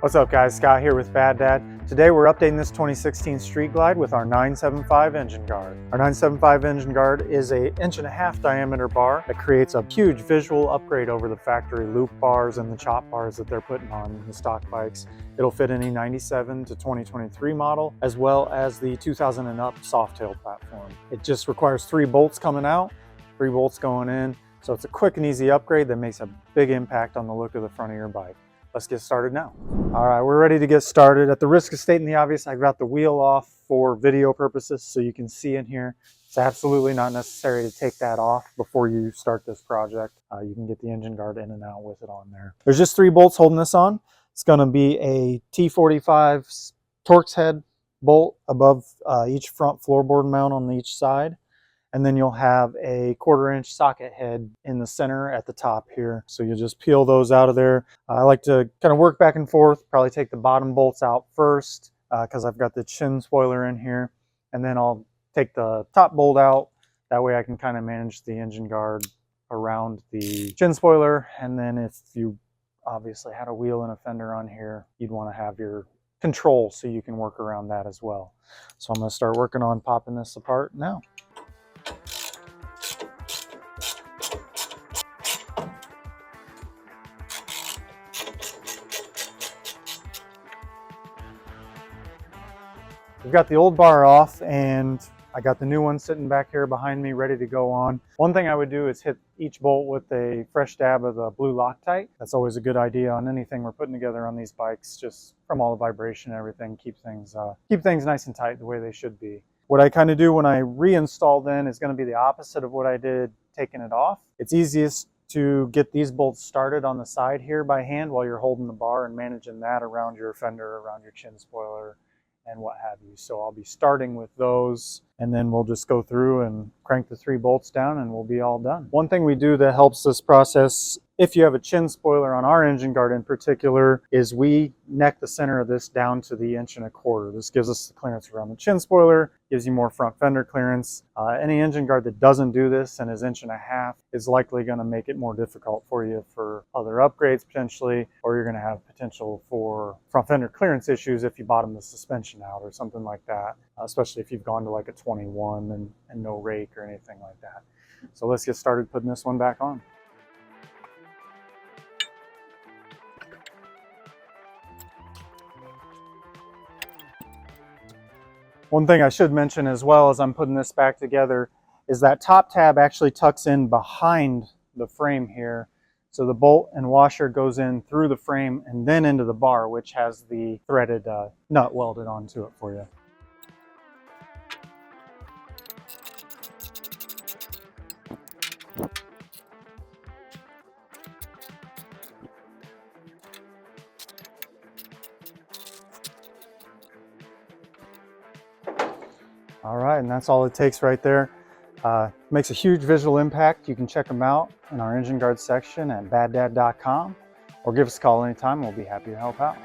What's up guys, Scott here with Bad Dad. Today we're updating this 2016 Street Glide with our 975 engine guard. Our 975 engine guard is a 1.5 inch diameter bar that creates a huge visual upgrade over the factory loop bars and the chop bars that they're putting on the stock bikes. It'll fit any 97 to 2023 model, as well as the 2000 and up Softail platform. It just requires 3 bolts coming out, 3 bolts going in. So it's a quick and easy upgrade that makes a big impact on the look of the front of your bike. Let's get started now. All right, we're ready to get started. At the risk of stating the obvious, I got the wheel off for video purposes so you can see in here. It's absolutely not necessary to take that off before you start this project. You can get the engine guard in and out with it on there. There's just 3 bolts holding this on. It's gonna be a T45 Torx head bolt above each front floorboard mount on each side. And then you'll have a 1/4 inch socket head in the center at the top here. So you'll just peel those out of there. I like to kind of work back and forth, probably take the bottom bolts out first because I've got the chin spoiler in here. And then I'll take the top bolt out. That way I can kind of manage the engine guard around the chin spoiler. And then if you obviously had a wheel and a fender on here, you'd want to have your control so you can work around that as well. So I'm going to start working on popping this apart now. We've got the old bar off and I got the new one sitting back here behind me ready to go on. One thing I would do is hit each bolt with a fresh dab of the blue Loctite. That's always a good idea on anything we're putting together on these bikes, just from all the vibration and everything, keep things nice and tight the way they should be. What I kind of do when I reinstall then is going to be the opposite of what I did taking it off. It's easiest to get these bolts started on the side here by hand while you're holding the bar and managing that around your fender, around your chin spoiler, and what have you. So I'll be starting with those and then we'll just go through and crank the 3 bolts down and we'll be all done. One thing we do that helps this process, if you have a chin spoiler on our engine guard in particular, is we neck the center of this down to the 1.25 inches. This gives us the clearance around the chin spoiler, gives you more front fender clearance. Any engine guard that doesn't do this and is 1.5 inches is likely going to make it more difficult for you for other upgrades potentially, or you're going to have potential for front fender clearance issues if you bottom the suspension out or something like that, especially if you've gone to like a 21 and no rake or anything like that. So let's get started putting this one back on. One thing I should mention as well as I'm putting this back together is that top tab actually tucks in behind the frame here. So the bolt and washer goes in through the frame and then into the bar, which has the threaded nut welded onto it for you. All right, and that's all it takes right there. Makes a huge visual impact. You can check them out in our engine guard section at baddad.com or give us a call anytime. We'll be happy to help out.